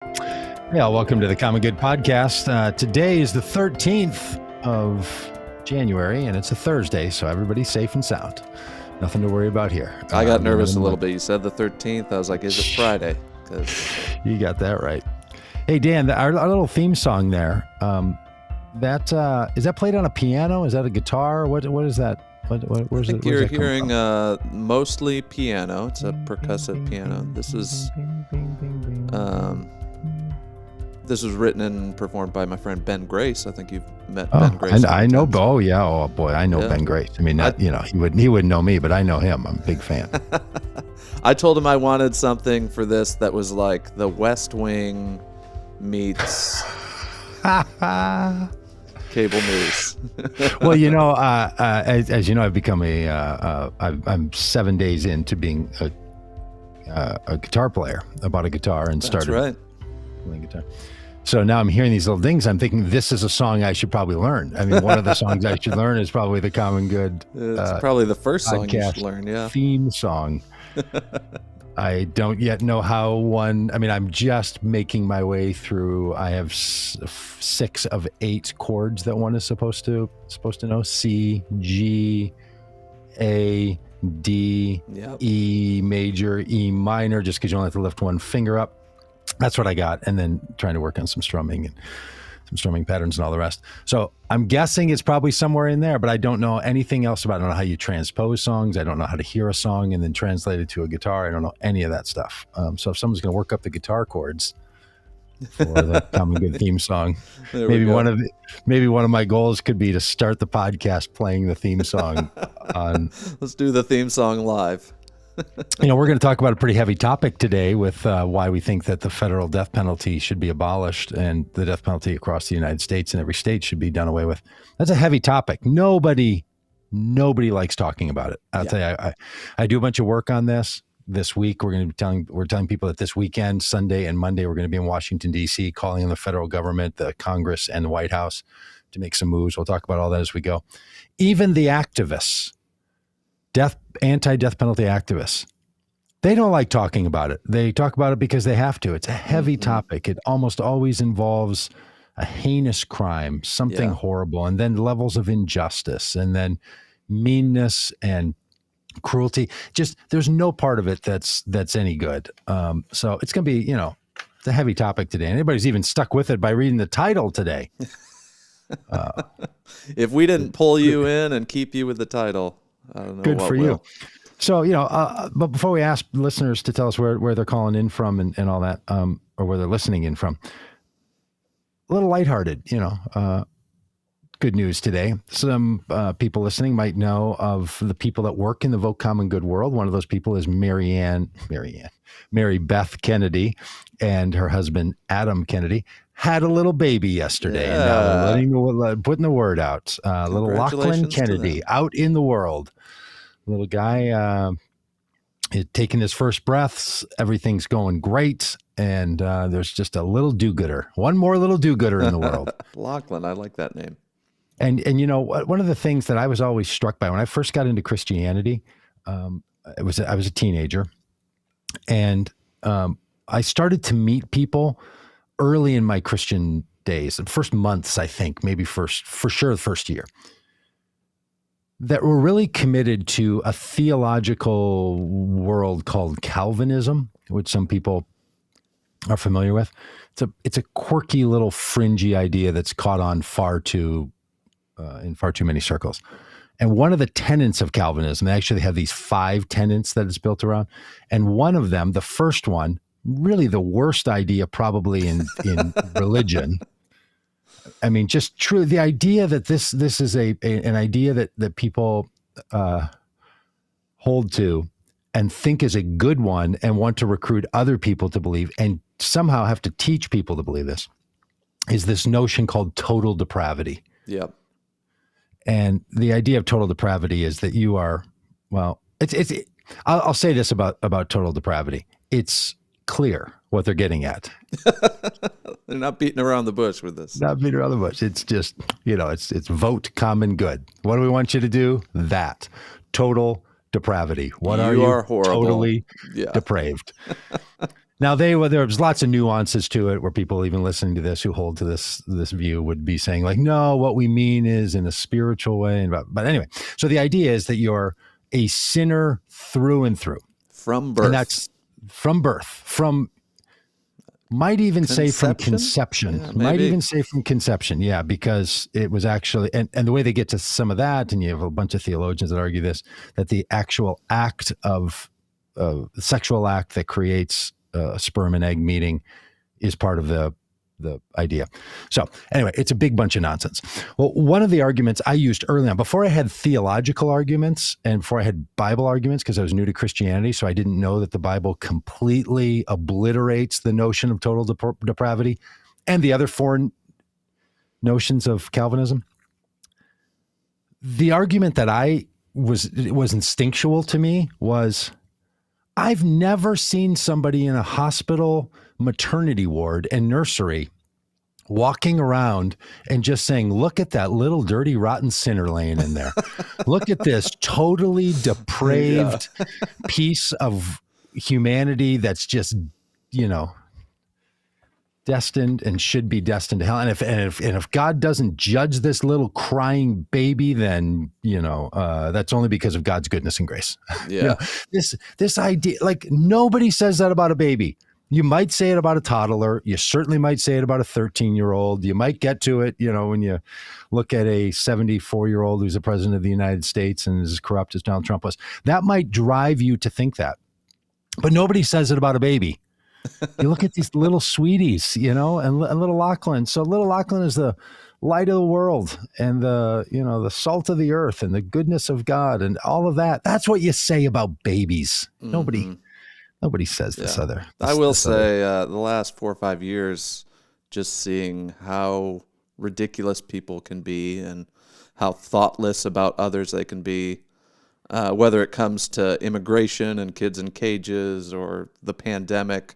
Yeah, welcome to the Common Good Podcast. Today is the 13th of January, and it's a Thursday, so everybody's safe and sound. Nothing to worry about here. I got nervous a little bit. You said the 13th. I was like, is it Friday? You got that right. Hey, Dan, our little theme song there, is that played on a piano? Is that a guitar? What is that? Where's you're hearing mostly piano. It's a percussive piano. This was written and performed by my friend Ben Grace. I think you've met Ben Grace. I know. Oh yeah. Oh boy, I know Ben Grace. I mean, he wouldn't know me, but I know him. I'm a big fan. I told him I wanted something for this that was like the West Wing meets cable news. Well, as you know, I've become I'm 7 days into being a guitar player. I bought a guitar and started playing guitar. So now I'm hearing these little things. I'm thinking this is a song I should probably learn. I mean, one of the songs I should learn is probably the Common Good. It's probably the first song you should learn. Yeah, theme song. I don't yet know how one. I mean, I'm just making my way through. I have 6 of 8 chords that one is supposed to know: C, G, A, D, E major, E minor. Just because you only have to lift one finger up. That's what I got, and then trying to work on some strumming and some strumming patterns and all the rest. So I'm guessing it's probably somewhere in there, but I don't know anything else about it. I don't know how you transpose songs. I don't know how to hear a song and then translate it to a guitar. I don't know any of that stuff. So if someone's going to work up the guitar chords for the Common Good theme song, maybe one of my goals could be to start the podcast playing the theme song. Let's do the theme song live. We're going to talk about a pretty heavy topic today with why we think that the federal death penalty should be abolished and the death penalty across the United States and every state should be done away with. That's a heavy topic. Nobody likes talking about it. I'll tell you, I do a bunch of work on this week. We're telling people that this weekend, Sunday and Monday, we're going to be in Washington, D.C., calling on the federal government, the Congress, and the White House to make some moves. We'll talk about all that as we go. Even the activists, anti-death penalty activists, they don't like talking about it. They talk about it because they have to. It's a heavy topic. It almost always involves a heinous crime, something horrible, and then levels of injustice, and then meanness and cruelty. Just there's no part of it that's any good. So it's going to be, it's a heavy topic today. Anybody's even stuck with it by reading the title today. If we didn't pull you in and keep you with the title, I don't know. Good for you. So, but before we ask listeners to tell us where they're calling in from and all that, or where they're listening in from, a little lighthearted, good news today. Some people listening might know of the people that work in the Vote Common Good world. One of those people is Mary Beth Kennedy, and her husband, Adam Kennedy, had a little baby yesterday. Yeah. And now putting the word out. Little Lachlan Kennedy out in the world. Little guy taking his first breaths. Everything's going great. And there's just a little do-gooder. One more little do-gooder in the world. Lachlan, I like that name. And one of the things that I was always struck by when I first got into Christianity, I was a teenager. And I started to meet people early in my Christian days, the first months, I think, maybe for sure the first year, that were really committed to a theological world called Calvinism, which some people are familiar with. It's a quirky little fringy idea that's caught on in far too many circles. And one of the tenets of Calvinism, they actually have these 5 tenets that it's built around. And one of them, the first one, really the worst idea probably in religion. I mean, just truly the idea that this is an idea that people hold to and think is a good one and want to recruit other people to believe and somehow have to teach people to believe this, is this notion called total depravity. Yep. And the idea of total depravity is that you are, I'll say this about total depravity. It's clear what they're getting at. They're not beating around the bush with this. Not beating around the bush. It's just, it's vote common good. What do we want you to do? That. Total depravity. What are you? You are horrible. Totally depraved. Now there's lots of nuances to it where people even listening to this who hold to this view would be saying like, no, what we mean is in a spiritual way. But anyway, so the idea is that you're a sinner through and through. From birth. And that's from birth, might even say from conception. Yeah, might even say from conception. Yeah, because it was actually, and the way they get to some of that, and you have a bunch of theologians that argue this, that the actual act of the sexual act that creates sperm and egg meeting is part of the idea. So anyway, it's a big bunch of nonsense. Well, one of the arguments I used early on, before I had theological arguments and before I had Bible arguments, because I was new to Christianity, so I didn't know that the Bible completely obliterates the notion of total depravity and the other foreign notions of Calvinism. The argument that was instinctual to me was, I've never seen somebody in a hospital, maternity ward, and nursery walking around and just saying, look at that little dirty, rotten sinner laying in there. Look at this totally depraved piece of humanity that's just, destined and should be destined to hell. And if God doesn't judge this little crying baby, then that's only because of God's goodness and grace. Yeah. This idea, like, nobody says that about a baby. You might say it about a toddler. You certainly might say it about a 13-year-old. You might get to it, when you look at a 74-year-old who's the president of the United States and is as corrupt as Donald Trump was. That might drive you to think that. But nobody says it about a baby. You look at these little sweeties, and little Lachlan. So little Lachlan is the light of the world and the salt of the earth and the goodness of God and all of that. That's what you say about babies. Mm-hmm. Nobody says this other. I will say the last 4 or 5 years, just seeing how ridiculous people can be and how thoughtless about others they can be, whether it comes to immigration and kids in cages or the pandemic.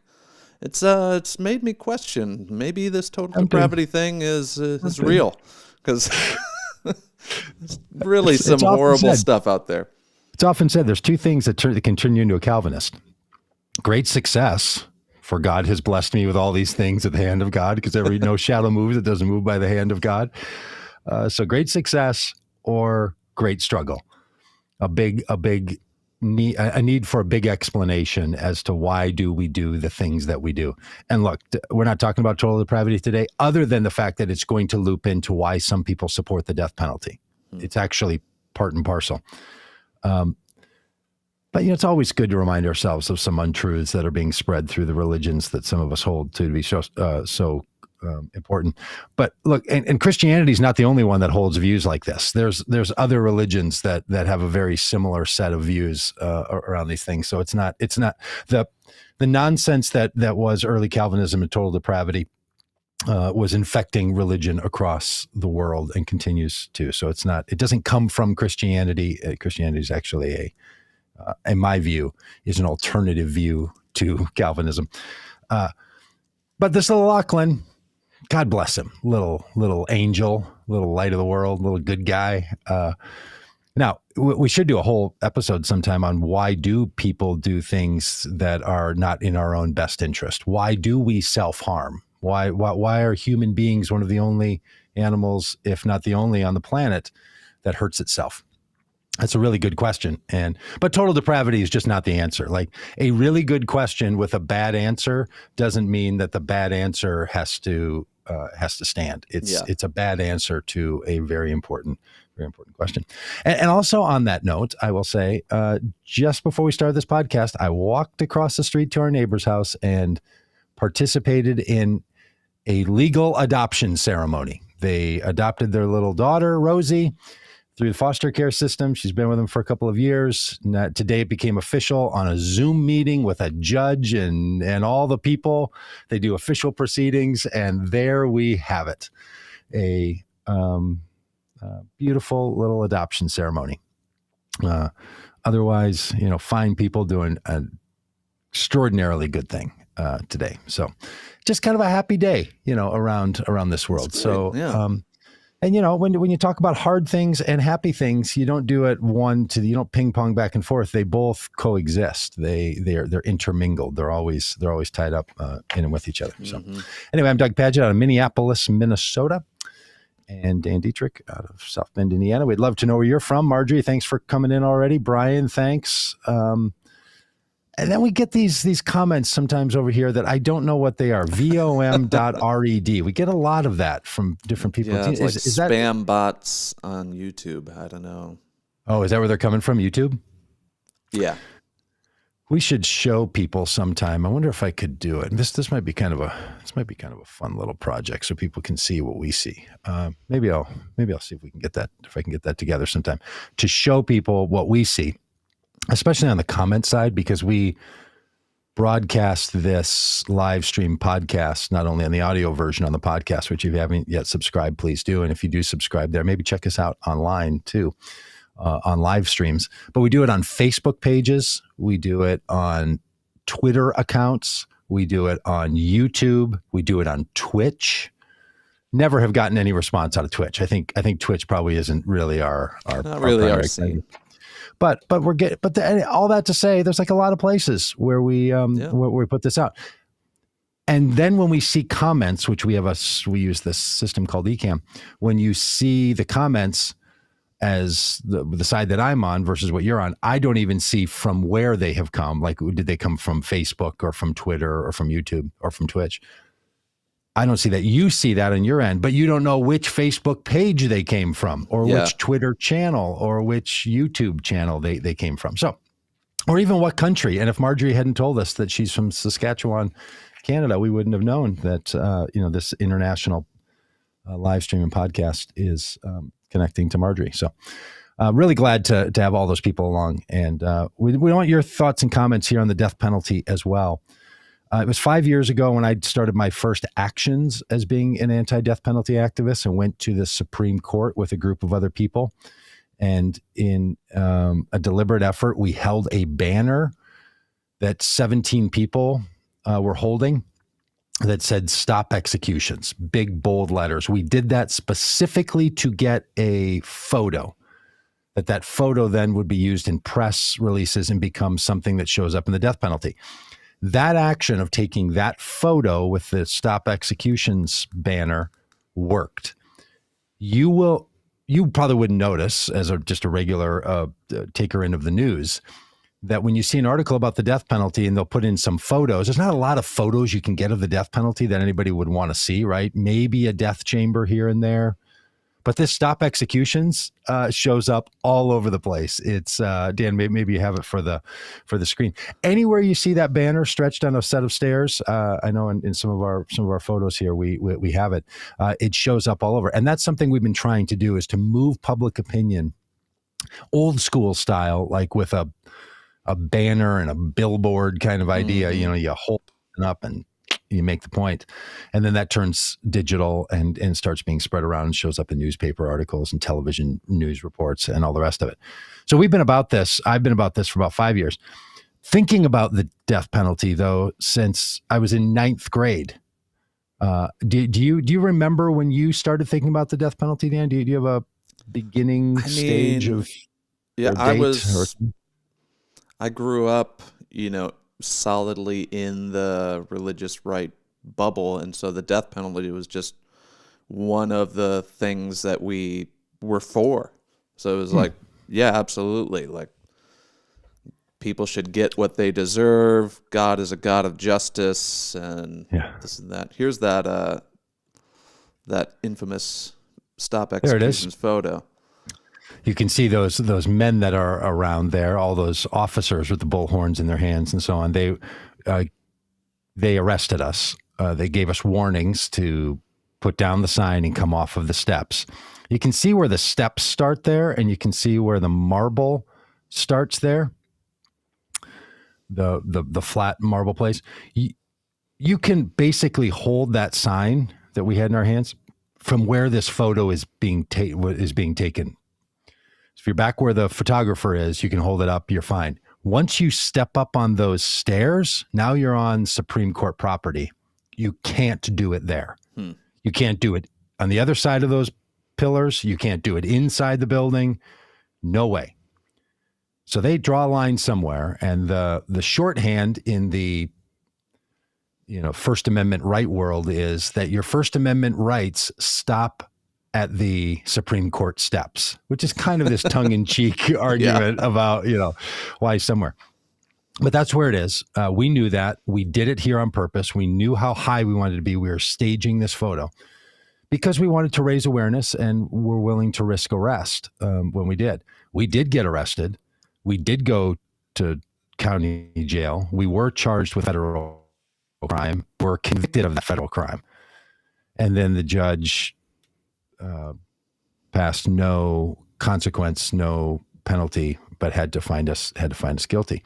It's made me question, maybe this total depravity thing is real, because it's really some horrible stuff out there. It's often said there's two things that can turn you into a Calvinist. Great success, for God has blessed me with all these things at the hand of God, because no shadow moves, it doesn't move by the hand of God. So great success or great struggle. A need for a big explanation as to why do we do the things that we do. And look, we're not talking about total depravity today, other than the fact that it's going to loop into why some people support the death penalty. It's actually part and parcel. But it's always good to remind ourselves of some untruths that are being spread through the religions that some of us hold to be so important. But look, and Christianity is not the only one that holds views like this. There's other religions that have a very similar set of views around these things. So it's not the nonsense that was early Calvinism and total depravity was infecting religion across the world and continues to. So it doesn't come from Christianity. Christianity is actually in my view, is an alternative view to Calvinism. But this little Lachlan, God bless him, little angel, little light of the world, little good guy. Now, we should do a whole episode sometime on why do people do things that are not in our own best interest? Why do we self-harm? Why are human beings one of the only animals, if not the only on the planet, that hurts itself? That's a really good question. But total depravity is just not the answer. Like, a really good question with a bad answer doesn't mean that the bad answer has to stand. It's a bad answer to a very important question. And also on that note, I will say, just before we started this podcast, I walked across the street to our neighbor's house and participated in a legal adoption ceremony. They adopted their little daughter, Rosie, through the foster care system. She's been with them for a couple of years. Today it became official on a Zoom meeting with a judge and all the people. They do official proceedings, and there we have it. A beautiful little adoption ceremony. Otherwise, fine people doing an extraordinarily good thing today. So just kind of a happy day, around this world. So, yeah. And when you talk about hard things and happy things, you don't do it you don't ping pong back and forth. They both coexist. They're intermingled. They're always tied up in and with each other. So anyway, I'm Doug Padgett out of Minneapolis, Minnesota, and Dan Dietrich out of South Bend, Indiana. We'd love to know where you're from. Marjorie, thanks for coming in already. Brian, thanks. And then we get these comments sometimes over here that I don't know what they are. vom.red. We get a lot of that from different people. Yeah, it's like is that spam bots on YouTube. I don't know. Oh, is that where they're coming from? YouTube? Yeah. We should show people sometime. I wonder if I could do it. This might be kind of a fun little project so people can see what we see. Maybe I'll see if we can get that, if I can get that together sometime to show people what we see, especially on the comment side, because we broadcast this live stream podcast, not only on the audio version on the podcast, which if you haven't yet subscribed, please do. And if you do subscribe there, maybe check us out online too, on live streams. But we do it on Facebook pages. We do it on Twitter accounts. We do it on YouTube. We do it on Twitch. Never have gotten any response out of Twitch. I think Twitch probably isn't really our scene. But all that to say, there's like a lot of places where we put this out. And then when we see comments, which we use this system called Ecamm, when you see the comments as the side that I'm on versus what you're on, I don't even see from where they have come. Like, did they come from Facebook or from Twitter or from YouTube or from Twitch? I don't see that. You see that on your end, but you don't know which Facebook page they came from or which Twitter channel or which YouTube channel they came from. So, or even what country. And if Marjorie hadn't told us that she's from Saskatchewan, Canada, we wouldn't have known that, this international live stream and podcast is connecting to Marjorie. So really glad to have all those people along. And we want your thoughts and comments here on the death penalty as well. It was 5 years ago when I started my first actions as being an anti-death penalty activist and went to the Supreme Court with a group of other people. And in a deliberate effort, we held a banner that 17 people were holding that said "Stop Executions," big bold letters. We did that specifically to get a photo. That photo then would be used in press releases and become something that shows up in the death penalty. That action of taking that photo with the "Stop Executions" banner worked. You probably wouldn't notice as just a regular taker in of the news that when you see an article about the death penalty and they'll put in some photos, there's not a lot of photos you can get of the death penalty that anybody would want to see, right? Maybe a death chamber here and there. But this "Stop Executions" shows up all over the place. It's Dan, maybe you have it for the screen. Anywhere you see that banner stretched on a set of stairs, I know in some of our photos here we have it. It shows up all over, and that's something we've been trying to do, is to move public opinion, old school style, like with a banner and a billboard kind of idea. Mm-hmm. You hold it up and you make the point, and then that turns digital and starts being spread around and shows up in newspaper articles and television news reports and all the rest of it. So I've been about this for about 5 years, thinking about the death penalty though since I was in 9th grade. Do you remember when you started thinking about the death penalty, Dan? Do you have a beginning stage of? Yeah, I grew up, solidly in the religious right bubble, and so the death penalty was just one of the things that we were for. So it was like, yeah, absolutely, like people should get what they deserve. God is a God of justice, and this and that. Here's that infamous "Stop Executions" photo. You can see those men that are around there, all those officers with the bullhorns in their hands and so on. They arrested us. They gave us warnings to put down the sign and come off of the steps. You can see where the steps start there, and you can see where the marble starts there. The flat marble place. You can basically hold that sign that we had in our hands from where this photo is being taken. If you're back where the photographer is, you can hold it up, you're fine. Once you step up on those stairs, now you're on Supreme Court property. You can't do it there. You can't do it on the other side of those pillars. You can't do it inside the building. No way. So they draw a line somewhere, and the shorthand in the First Amendment right world is that your First Amendment rights stop at the Supreme Court steps, which is kind of this tongue-in-cheek argument about, why somewhere. But that's where it is. We knew that. We did it here on purpose. We knew how high we wanted to be. We were staging this photo because we wanted to raise awareness, and we're willing to risk arrest when we did. We did get arrested. We did go to county jail. We were charged with federal crime. We're convicted of the federal crime. And then the judge passed no consequence, no penalty, but had to find us guilty.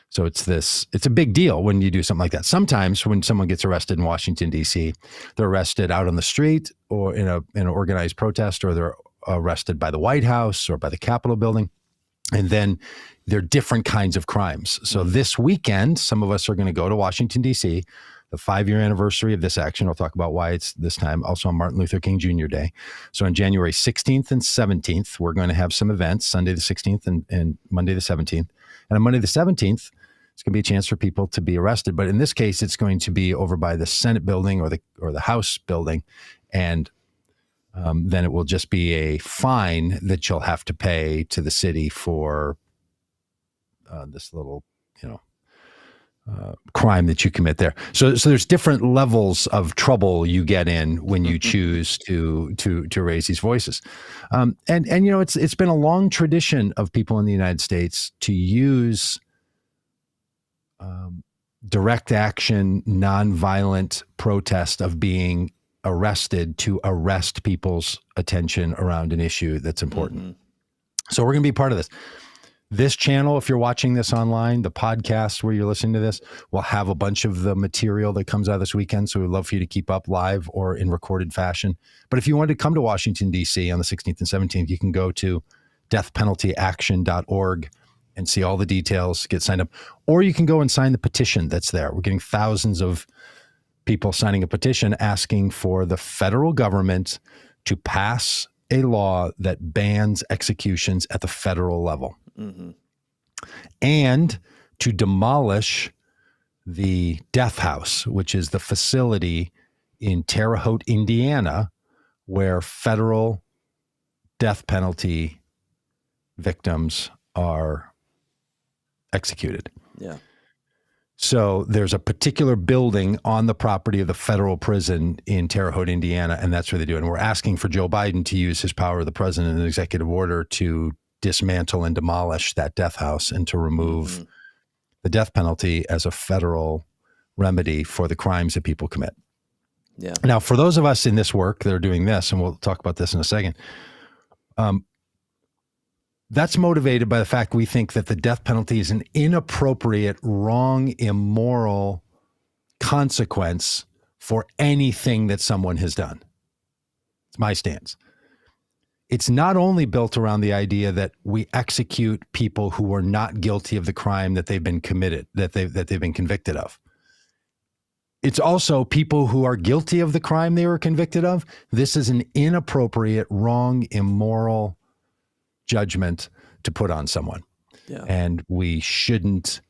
So it's a big deal when you do something like that. Sometimes when someone gets arrested in Washington, D.C., they're arrested out on the street or in an organized protest, or they're arrested by the White House or by the Capitol building. And then there are different kinds of crimes. So this weekend, some of us are going to go to Washington, D.C., the 5-year anniversary of this action. I'll talk about why it's this time, also on Martin Luther King Jr. Day. So on January 16th and 17th, we're going to have some events, Sunday the 16th and Monday the 17th. And on Monday the 17th, it's going to be a chance for people to be arrested. But in this case, it's going to be over by the Senate building or the House building. And then it will just be a fine that you'll have to pay to the city for this little, crime that you commit there. So there's different levels of trouble you get in when you choose to raise these voices. And it's been a long tradition of people in the United States to use direct action, nonviolent protest of being arrested to arrest people's attention around an issue that's important. Mm-hmm. So we're going to be part of this. This channel, if you're watching this online, the podcast where you're listening to this, will have a bunch of the material that comes out this weekend. So we'd love for you to keep up live or in recorded fashion. But if you wanted to come to Washington, D.C. on the 16th and 17th, you can go to deathpenaltyaction.org and see all the details, get signed up. Or you can go and sign the petition that's there. We're getting thousands of people signing a petition asking for the federal government to pass a law that bans executions at the federal level. Mm-hmm. And to demolish the death house, which is the facility in Terre Haute, Indiana, where federal death penalty victims are executed. Yeah. So there's a particular building on the property of the federal prison in Terre Haute, Indiana, and that's where they do it. And we're asking for Joe Biden to use his power of the president in an executive order to dismantle and demolish that death house and to remove the death penalty as a federal remedy for the crimes that people commit. Yeah. Now, for those of us in this work that are doing this, and we'll talk about this in a second, that's motivated by the fact we think that the death penalty is an inappropriate, wrong, immoral consequence for anything that someone has done. It's my stance. It's not only built around the idea that we execute people who are not guilty of the crime that they've been committed, that they've been convicted of. It's also people who are guilty of the crime they were convicted of. This is an inappropriate, wrong, immoral judgment to put on someone. Yeah. And we shouldn't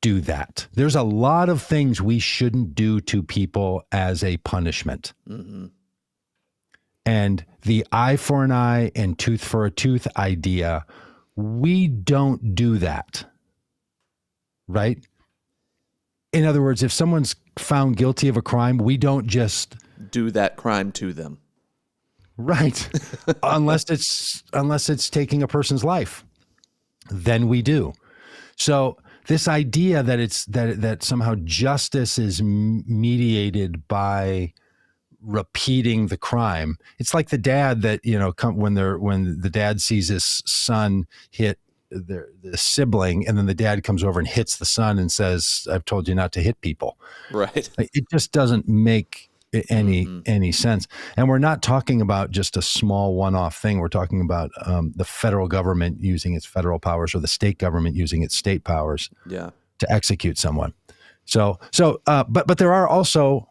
do that. There's a lot of things we shouldn't do to people as a punishment. Mm-hmm. And the eye for an eye and tooth for a tooth idea, we don't do that, right? In other words, if someone's found guilty of a crime, we don't just do that crime to them. Right. unless it's taking a person's life, then we do. So this idea that that somehow justice is mediated by repeating the crime. It's like the dad that, when the dad sees his son hit the sibling, and then the dad comes over and hits the son and says, "I've told you not to hit people." Right. It just doesn't make any sense. And we're not talking about just a small one-off thing. We're talking about the federal government using its federal powers or the state government using its state powers to execute someone. But there are also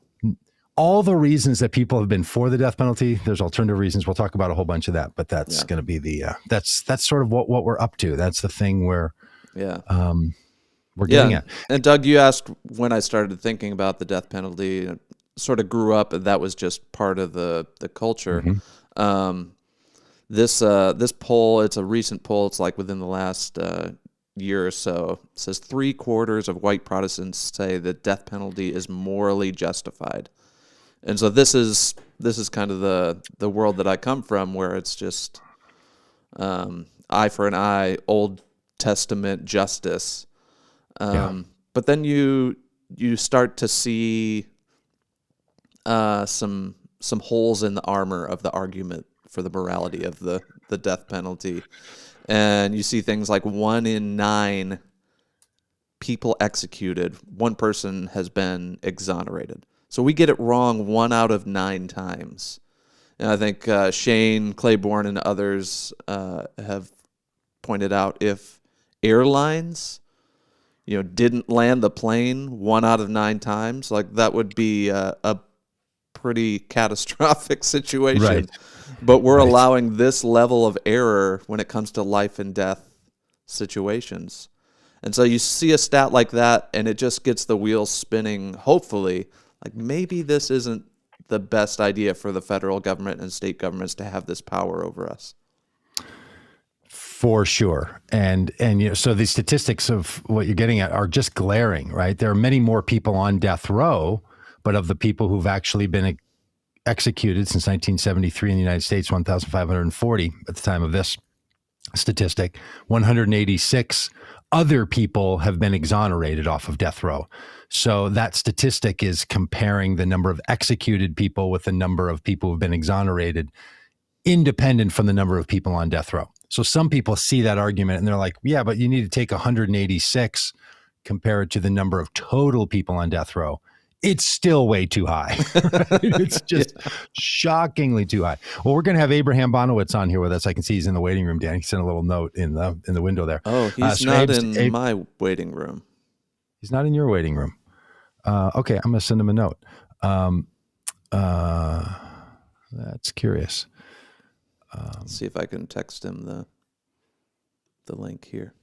all the reasons that people have been for the death penalty, there's alternative reasons. We'll talk about a whole bunch of that, but that's going to be that's sort of what we're up to. That's the thing where we're getting at. And Doug, you asked when I started thinking about the death penalty, and sort of grew up, and that was just part of the culture. This poll, it's a recent poll. It's like within the last year or so. It says 3/4 of white Protestants say the death penalty is morally justified. And so this is kind of the world that I come from, where it's just eye for an eye, Old Testament justice. But then you start to see some holes in the armor of the argument for the morality of the death penalty. And you see things like 1 in 9 people executed, one person has been exonerated. So we get it wrong 1 out of 9 times. And I think Shane Claiborne and others have pointed out, if airlines, didn't land the plane 1 out of 9 times, like that would be a pretty catastrophic situation. Right. But we're allowing this level of error when it comes to life and death situations. And so you see a stat like that, and it just gets the wheels spinning, hopefully. Like, maybe this isn't the best idea for the federal government and state governments to have this power over us. For sure. And so the statistics of what you're getting at are just glaring, right? There are many more people on death row, but of the people who've actually been executed since 1973 in the United States, 1,540 at the time of this statistic, 186 other people have been exonerated off of death row. So that statistic is comparing the number of executed people with the number of people who've been exonerated, independent from the number of people on death row. So some people see that argument and they're like, yeah, but you need to take 186 compared to the number of total people on death row. It's still way too high. It's just shockingly too high. Well, we're going to have Abraham Abanowicz on here with us. I can see he's in the waiting room, Dan. He sent a little note in the window there. Oh, he's not in my waiting room. He's not in your waiting room. Okay, I'm going to send him a note. That's curious. Let's see if I can text him the link here.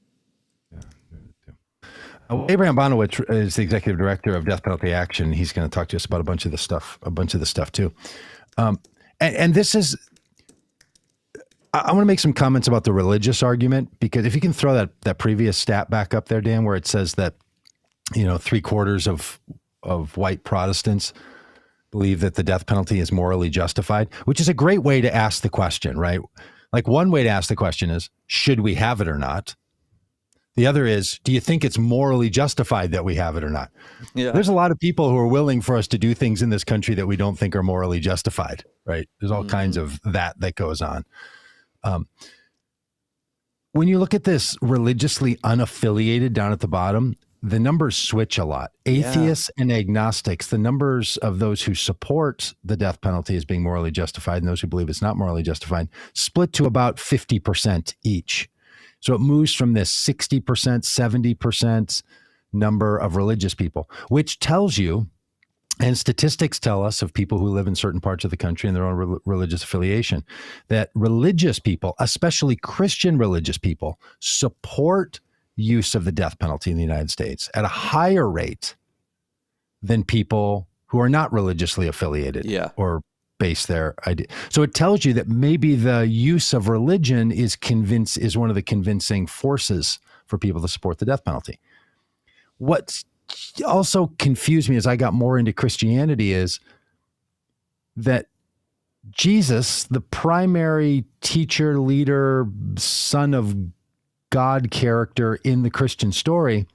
Abraham Abanowicz is the executive director of Death Penalty Action. He's going to talk to us about a bunch of the stuff too. And this is, I want to make some comments about the religious argument, because if you can throw that previous stat back up there, Dan, where it says that, 3/4 of white Protestants believe that the death penalty is morally justified, which is a great way to ask the question, right? Like, one way to ask the question is, should we have it or not? The other is, do you think it's morally justified that we have it or not? Yeah. There's a lot of people who are willing for us to do things in this country that we don't think are morally justified, right? There's all kinds of that goes on. When you look at this religiously unaffiliated down at the bottom, the numbers switch a lot. Atheists and agnostics, the numbers of those who support the death penalty as being morally justified and those who believe it's not morally justified, split to about 50% each. So it moves from this 60%, 70% number of religious people, which tells you, and statistics tell us of people who live in certain parts of the country and their own religious affiliation, that religious people, especially Christian religious people, support use of the death penalty in the United States at a higher rate than people who are not religiously affiliated or base their idea. So it tells you that maybe the use of religion is one of the convincing forces for people to support the death penalty. What also confused me as I got more into Christianity is that Jesus, the primary teacher, leader, son of God character in the Christian story,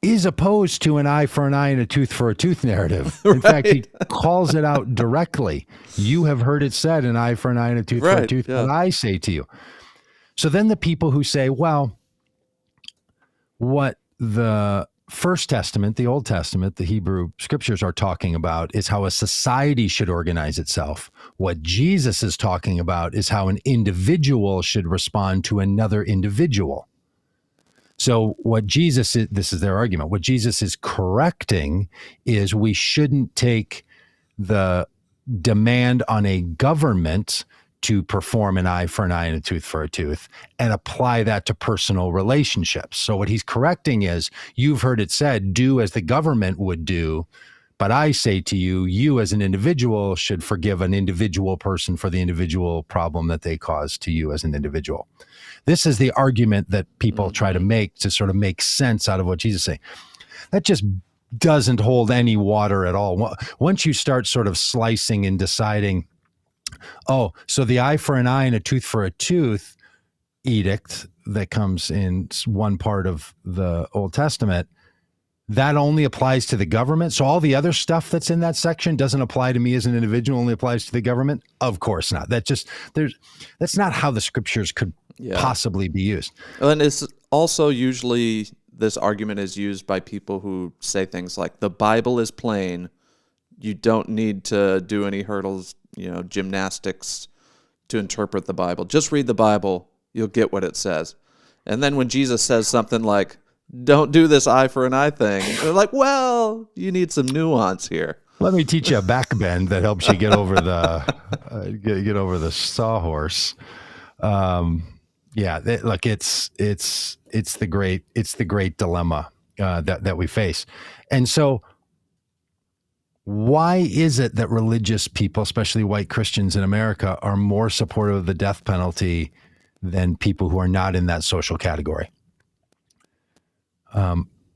is opposed to an eye for an eye and a tooth for a tooth narrative. In fact, he calls it out directly. You have heard it said, an eye for an eye and a tooth for a tooth, but I say to you. So then the people who say, well, what the First Testament, the Old Testament, the Hebrew scriptures are talking about is how a society should organize itself. What Jesus is talking about is how an individual should respond to another individual. So what Jesus is, this is their argument. What Jesus is correcting is we shouldn't take the demand on a government to perform an eye for an eye and a tooth for a tooth and apply that to personal relationships. So what he's correcting is, you've heard it said, do as the government would do. But I say to you, you as an individual should forgive an individual person for the individual problem that they cause to you as an individual. This is the argument that people try to make to sort of make sense out of what Jesus is saying. That just doesn't hold any water at all. Once you start sort of slicing and deciding, oh, so the eye for an eye and a tooth for a tooth edict that comes in one part of the Old Testament, that only applies to the government. So all the other stuff that's in that section doesn't apply to me as an individual, only applies to the government? Of course not. That's not how the scriptures could possibly be used. And it's also usually, this argument is used by people who say things like, the Bible is plain. You don't need to do any hurdles, gymnastics to interpret the Bible. Just read the Bible. You'll get what it says. And then when Jesus says something like, don't do this eye for an eye thing, they're like, well, you need some nuance here. Let me teach you a back bend that helps you get over the get over the sawhorse. Look, it's the great dilemma that we face. And so why is it that religious people, especially white Christians in America, are more supportive of the death penalty than people who are not in that social category?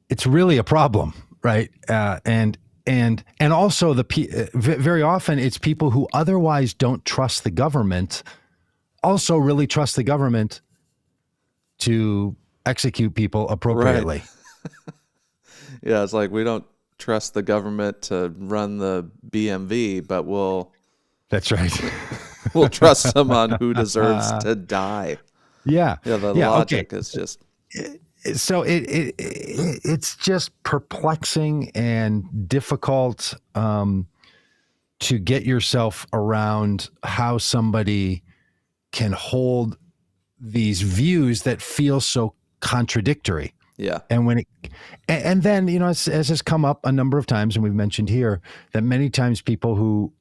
It's really a problem, right? And also very often it's people who otherwise don't trust the government also really trust the government to execute people appropriately. Right. Yeah, it's like, we don't trust the government to run the BMV, but That's right. we'll trust someone who deserves to die. Yeah. Yeah, the logic is just... So it's just perplexing and difficult to get yourself around how somebody can hold these views that feel so contradictory. Yeah. And then, as has come up a number of times, and we've mentioned here, that many times people who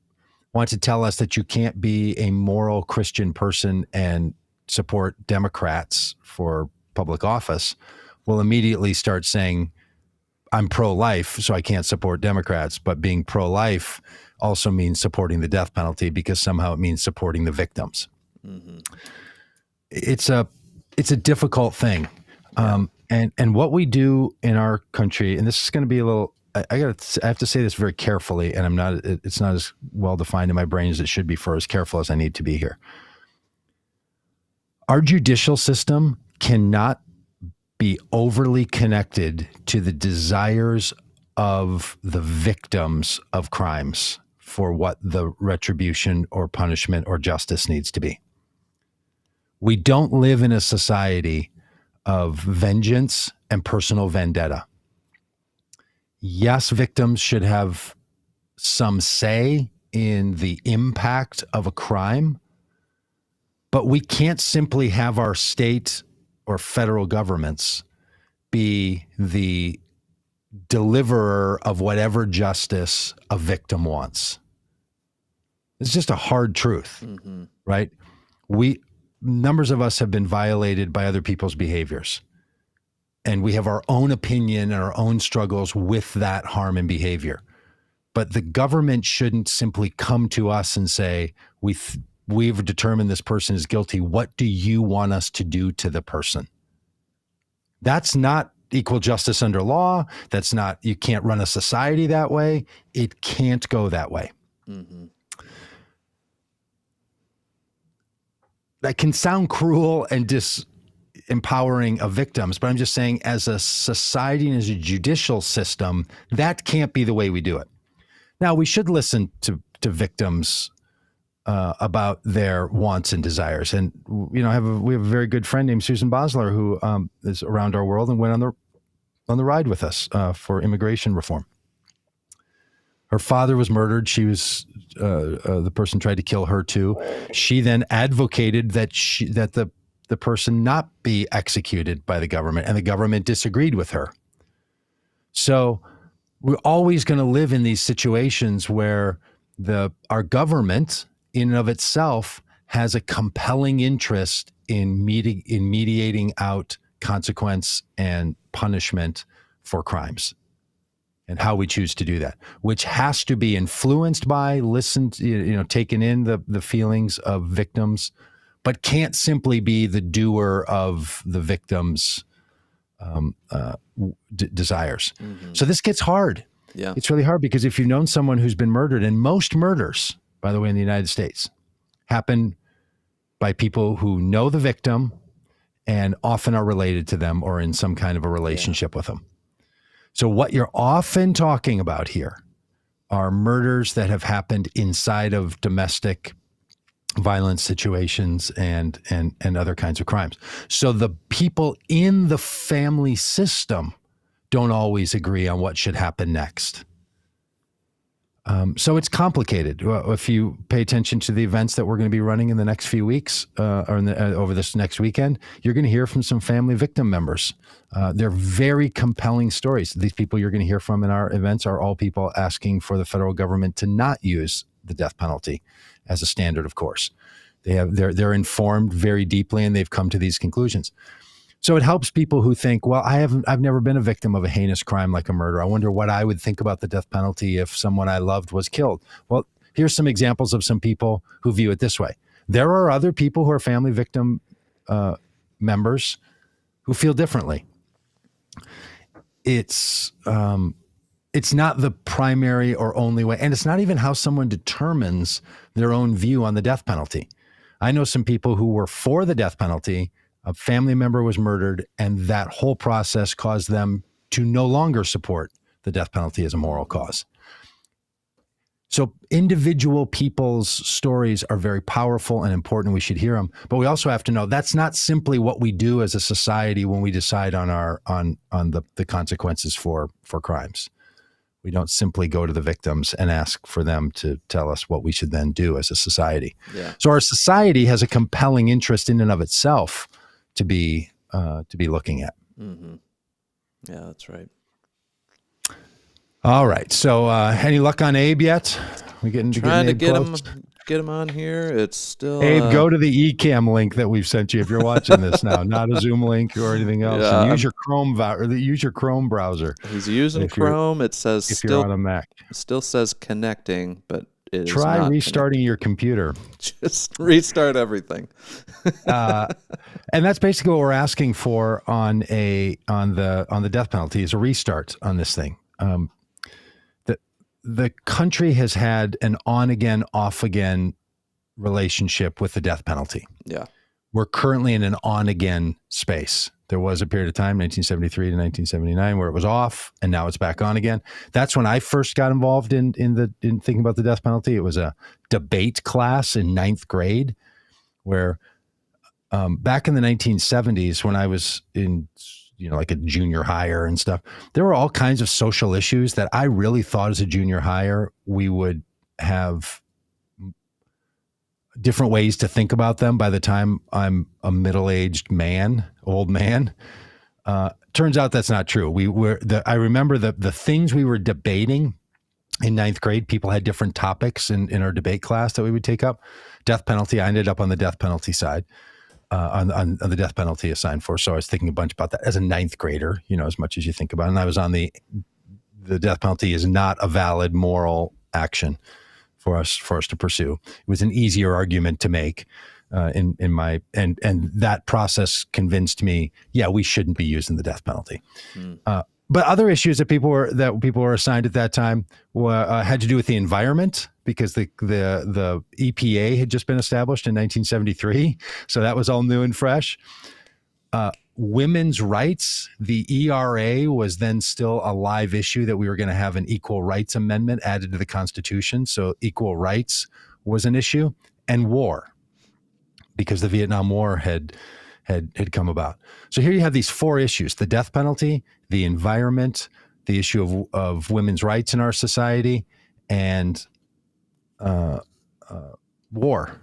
want to tell us that you can't be a moral Christian person and support Democrats for public office will immediately start saying, I'm pro-life, so I can't support Democrats. But being pro-life also means supporting the death penalty because somehow it means supporting the victims. Mm-hmm. It's a difficult thing. Yeah. And what we do in our country, and this is going to be a little, I have to say this very carefully, and it's not as well defined in my brain as it should be for as careful as I need to be here. Our judicial system cannot be overly connected to the desires of the victims of crimes for what the retribution or punishment or justice needs to be. We don't live in a society of vengeance and personal vendetta. Yes, victims should have some say in the impact of a crime, but we can't simply have our state or federal governments be the deliverer of whatever justice a victim wants. It's just a hard truth, right? Numbers of us have been violated by other people's behaviors, and we have our own opinion and our own struggles with that harm and behavior. But the government shouldn't simply come to us and say, we've determined this person is guilty. What do you want us to do to the person? That's not equal justice under law. That's not, you can't run a society that way. It can't go that way. Mm-hmm. That can sound cruel and disempowering of victims, but I'm just saying, as a society and as a judicial system, that can't be the way we do it. Now, we should listen to victims about their wants and desires. And, we have a very good friend named Susan Bosler who is around our world and went on the ride with us for immigration reform. Her father was murdered. She was the person tried to kill her too. She then advocated that the person not be executed by the government, and the government disagreed with her. So we're always going to live in these situations where our government in and of itself has a compelling interest in mediating out consequence and punishment for crimes, and how we choose to do that, which has to be influenced by, taken in the feelings of victims, but can't simply be the doer of the victim's desires. Mm-hmm. So this gets hard. Yeah. It's really hard, because if you've known someone who's been murdered, and most murders, by the way, in the United States, happen by people who know the victim and often are related to them or in some kind of a relationship with them. So what you're often talking about here are murders that have happened inside of domestic violence situations and other kinds of crimes. So the people in the family system don't always agree on what should happen next. So it's complicated. If you pay attention to the events that we're going to be running in the next few weeks over this next weekend, you're going to hear from some family victim members. They're very compelling stories. These people you're going to hear from in our events are all people asking for the federal government to not use the death penalty as a standard, of course. They're informed very deeply, and they've come to these conclusions. So it helps people who think, well, I've never been a victim of a heinous crime like a murder. I wonder what I would think about the death penalty if someone I loved was killed. Well, here's some examples of some people who view it this way. There are other people who are family victim members who feel differently. It's not the primary or only way, and it's not even how someone determines their own view on the death penalty. I know some people who were for the death penalty. A family member was murdered, and that whole process caused them to no longer support the death penalty as a moral cause. So individual people's stories are very powerful and important. We should hear them, but we also have to know that's not simply what we do as a society when we decide on the consequences for crimes. We don't simply go to the victims and ask for them to tell us what we should then do as a society. Yeah. So our society has a compelling interest in and of itself to be looking at. Mm-hmm. Yeah, that's right. All right. So any luck on Abe yet? We getting trying to get close? Get him on here. It's still Abe. Go to the Ecamm link that we've sent you if you're watching this now, not a Zoom link or anything else. Yeah, and use your Chrome browser. He's using Chrome. It says if still you're on a Mac. It still says connecting, but it try is not restarting your computer. Just restart everything. And that's basically what we're asking for on the death penalty is a restart on this thing. The country has had an on-again, off-again relationship with the death penalty. Yeah. We're currently in an on-again space. There was a period of time, 1973 to 1979, where it was off, and now it's back on again. That's when I first got involved in thinking about the death penalty. It was a debate class in 9th grade, where back in the 1970s, when I was in like a junior higher and stuff, there were all kinds of social issues that I really thought as a junior higher we would have different ways to think about them by the time I'm a middle-aged old man. Turns out that's not true. I remember the things we were debating in 9th grade. People had different topics in our debate class that we would take up. Death penalty. I ended up on the death penalty side. On the death penalty assigned for. So I was thinking a bunch about that as a 9th grader, as much as you think about it. And I was on the death penalty is not a valid moral action for us to pursue. It was an easier argument to make and that process convinced me, yeah, we shouldn't be using the death penalty. But other issues that people were assigned at that time had to do with the environment, because the EPA had just been established in 1973, so that was all new and fresh. Women's rights, the ERA was then still a live issue that we were going to have an equal rights amendment added to the Constitution, so equal rights was an issue, and war, because the Vietnam War had come about. So here you have these 4 issues: the death penalty, the environment, the issue of women's rights in our society, and war.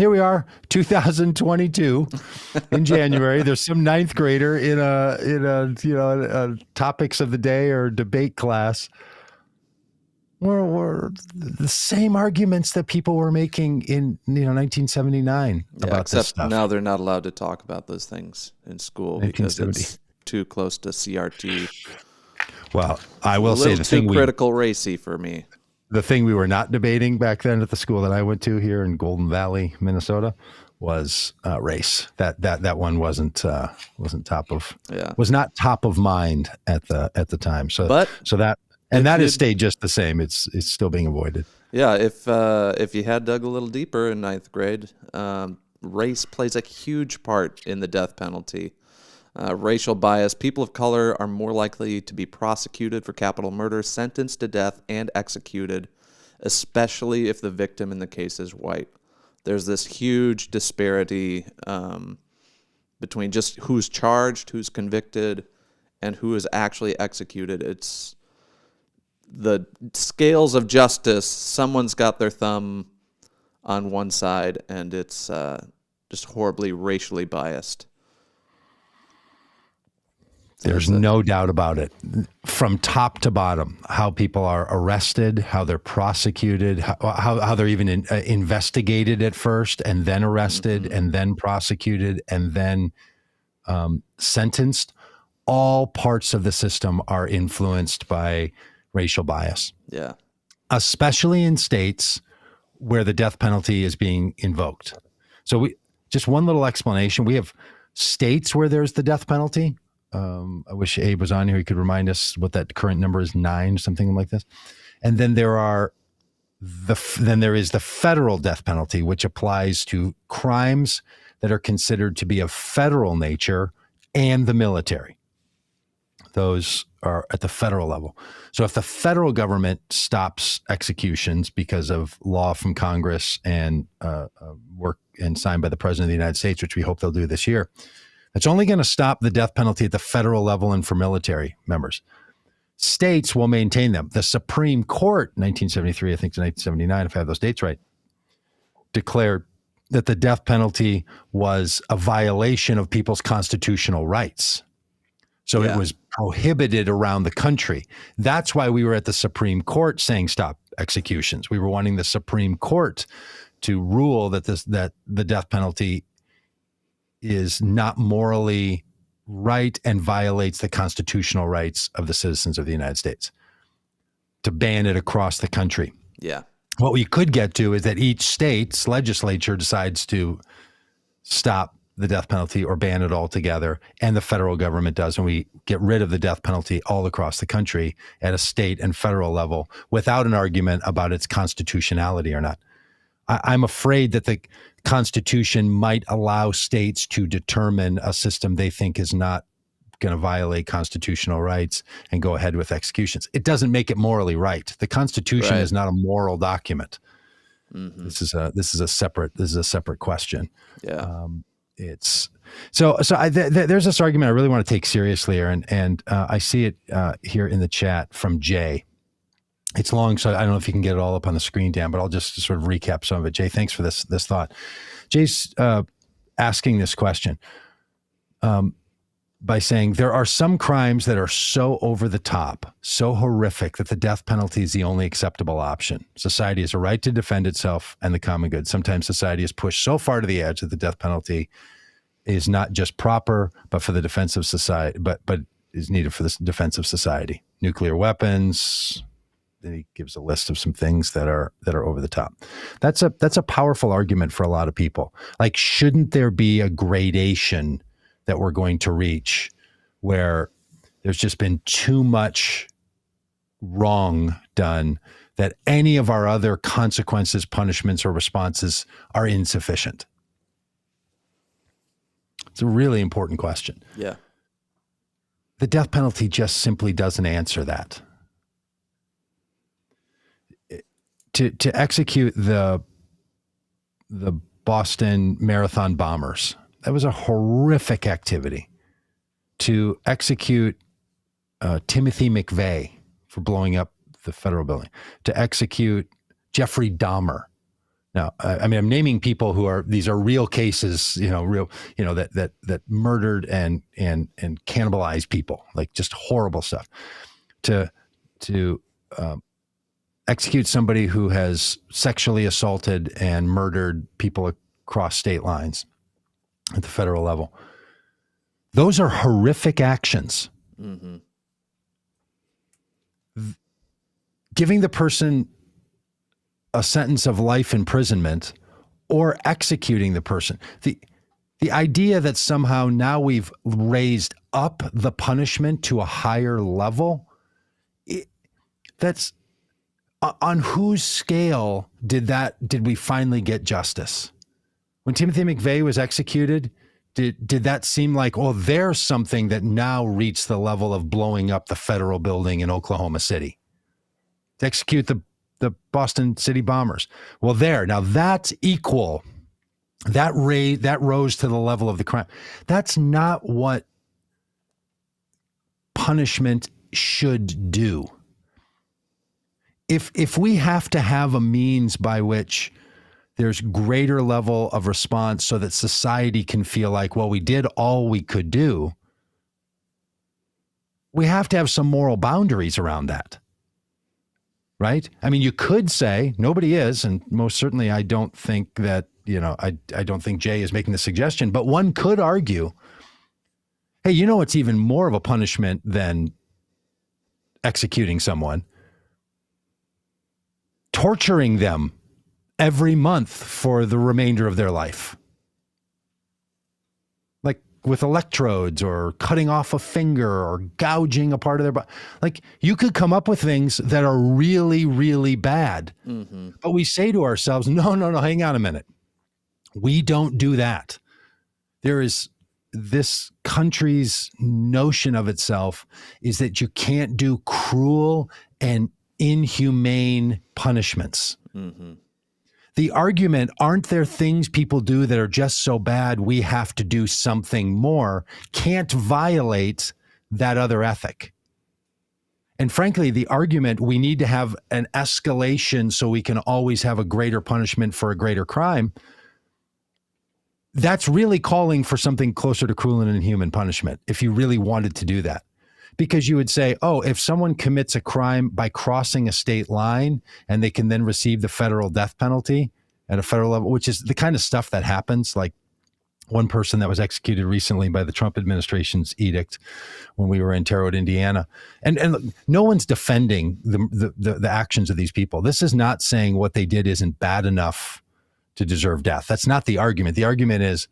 here we are, 2022 in January. There's some ninth grader in a topics of the day or debate class. Were the same arguments that people were making in 1979 about this stuff. Now they're not allowed to talk about those things in school because it's too close to CRT. Well, I will say the thing critical racy for me. The thing we were not debating back then at the school that I went to here in Golden Valley, Minnesota, was race. That one wasn't top of was not top of mind at the time. That has stayed just the same. It's still being avoided. Yeah, if you had dug a little deeper in ninth grade, race plays a huge part in the death penalty. Racial bias. People of color are more likely to be prosecuted for capital murder, sentenced to death, and executed, especially if the victim in the case is white. There's this huge disparity between just who's charged, who's convicted, and who is actually executed. It's the scales of justice. Someone's got their thumb on one side, and it's just horribly racially biased. There's no doubt about it. From top to bottom, how people are arrested, how they're prosecuted, how they're even investigated at first and then arrested and then prosecuted and then sentenced. All parts of the system are influenced by racial bias. Yeah. Especially in states where the death penalty is being invoked. So just one little explanation. We have states where there's the death penalty. I wish Abe was on here. He could remind us what that current number is, 9, something like this. And then there is the federal death penalty, which applies to crimes that are considered to be of federal nature and the military. Those are at the federal level. So if the federal government stops executions because of law from Congress and work and signed by the President of the United States, which we hope they'll do this year, it's only going to stop the death penalty at the federal level and for military members. States will maintain them. The Supreme Court, 1973, I think to 1979, if I have those dates right, declared that the death penalty was a violation of people's constitutional rights. So it was prohibited around the country. That's why we were at the Supreme Court saying stop executions. We were wanting the Supreme Court to rule that the death penalty is not morally right and violates the constitutional rights of the citizens of the United States, to ban it across the country. Yeah. What we could get to is that each state's legislature decides to stop the death penalty or ban it altogether, and the federal government does, and we get rid of the death penalty all across the country at a state and federal level without an argument about its constitutionality or not. I'm afraid that the Constitution might allow states to determine a system they think is not going to violate constitutional rights and go ahead with executions. It doesn't make it morally right. The Constitution is not a moral document. Mm-hmm. This is a separate question. Yeah. There's this argument I really want to take seriously here, and I see it here in the chat from Jay. It's long, so I don't know if you can get it all up on the screen, Dan, but I'll just sort of recap some of it. Jay, thanks for this thought. Jay's asking this question by saying there are some crimes that are so over the top, so horrific that the death penalty is the only acceptable option. Society has a right to defend itself and the common good. Sometimes society is pushed so far to the edge that the death penalty is not just proper, but for the defense of society, but is needed for the defense of society. Nuclear weapons. Then he gives a list of some things that are over the top. That's a powerful argument for a lot of people. Like, shouldn't there be a gradation that we're going to reach where there's just been too much wrong done that any of our other consequences, punishments, or responses are insufficient? It's a really important question. Yeah. The death penalty just simply doesn't answer that. To execute the Boston Marathon bombers, that was a horrific activity. To execute Timothy McVeigh for blowing up the federal building, to execute Jeffrey Dahmer, Now, I mean, I'm naming people these are real cases, that murdered and cannibalized people, like just horrible stuff. To execute somebody who has sexually assaulted and murdered people across state lines at the federal level. Those are horrific actions. Mm-hmm. Giving the person a sentence of life imprisonment or executing the person. The idea that somehow now we've raised up the punishment to a higher level, that's on whose scale did we finally get justice? When Timothy McVeigh was executed, did that seem like, oh, there's something that now reached the level of blowing up the federal building in Oklahoma City to execute the Boston City bombers? Well, now that's equal. That rose to the level of the crime. That's not what punishment should do. If we have to have a means by which there's greater level of response so that society can feel like, well, we did all we could do, we have to have some moral boundaries around that. Right? I mean, you could say, nobody is, and most certainly I don't think that, I don't think Jay is making the suggestion, but one could argue, hey, it's even more of a punishment than executing someone? Torturing them every month for the remainder of their life. Like with electrodes or cutting off a finger or gouging a part of their body. Like you could come up with things that are really, really bad. Mm-hmm. But we say to ourselves, no, hang on a minute. We don't do that. There is this country's notion of itself is that you can't do cruel and inhumane punishments. Mm-hmm. The argument, aren't there things people do that are just so bad we have to do something more, can't violate that other ethic. And frankly, the argument, we need to have an escalation so we can always have a greater punishment for a greater crime, that's really calling for something closer to cruel and inhuman punishment, if you really wanted to do that. Because you would say, oh, if someone commits a crime by crossing a state line and they can then receive the federal death penalty at a federal level, which is the kind of stuff that happens. Like one person that was executed recently by the Trump administration's edict when we were in Terre Haute, Indiana. And no one's defending the actions of these people. This is not saying what they did isn't bad enough to deserve death. That's not the argument. The argument is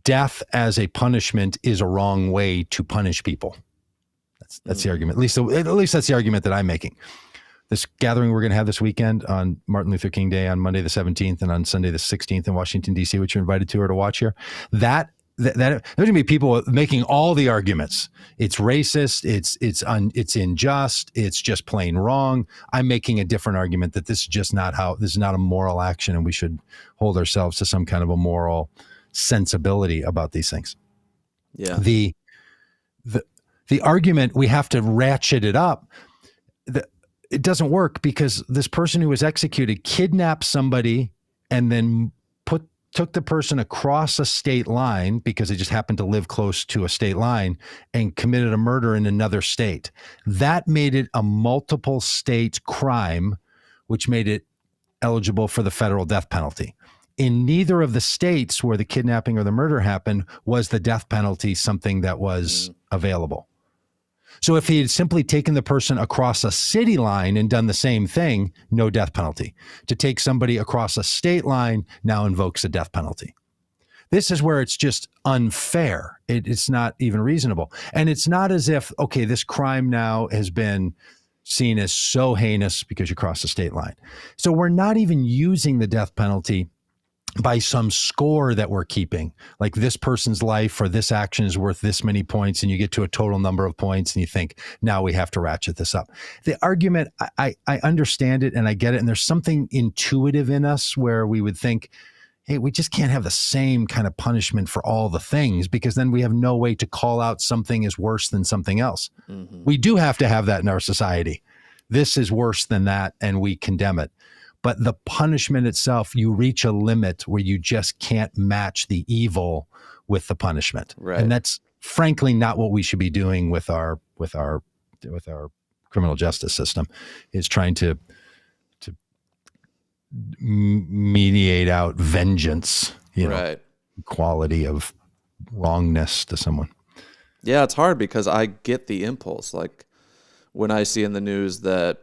death as a punishment is a wrong way to punish people. That's the argument. At least that's the argument that I'm making. This gathering we're going to have this weekend on Martin Luther King Day on Monday the 17th and on Sunday the 16th in Washington, D.C., which you're invited to or to watch here. That there's going to be people making all the arguments. It's racist. It's unjust. It's just plain wrong. I'm making a different argument that this is not a moral action, and we should hold ourselves to some kind of a moral sensibility about these things. Yeah. The argument, we have to ratchet it up, it doesn't work because this person who was executed kidnapped somebody and then took the person across a state line because they just happened to live close to a state line and committed a murder in another state. That made it a multiple state crime, which made it eligible for the federal death penalty. In neither of the states where the kidnapping or the murder happened was the death penalty something that was available. So if he had simply taken the person across a city line and done the same thing, no death penalty. To take somebody across a state line now invokes a death penalty. This is where it's just unfair. It's not even reasonable. And it's not as if, okay, this crime now has been seen as so heinous because you crossed the state line. So we're not even using the death penalty by some score that we're keeping, like this person's life or this action is worth this many points, and you get to a total number of points and you think, now we have to ratchet this up. The argument, I understand it and I get it. And there's something intuitive in us where we would think, hey, we just can't have the same kind of punishment for all the things because then we have no way to call out something as worse than something else. Mm-hmm. We do have to have that in our society. This is worse than that, and we condemn it. but the punishment itself, you reach a limit where you just can't match the evil with the punishment. Right. And that's frankly not what we should be doing with our criminal justice system, is trying to mediate out vengeance, Right. quality of wrongness to someone. Yeah, it's hard because I get the impulse. Like when I see in the news that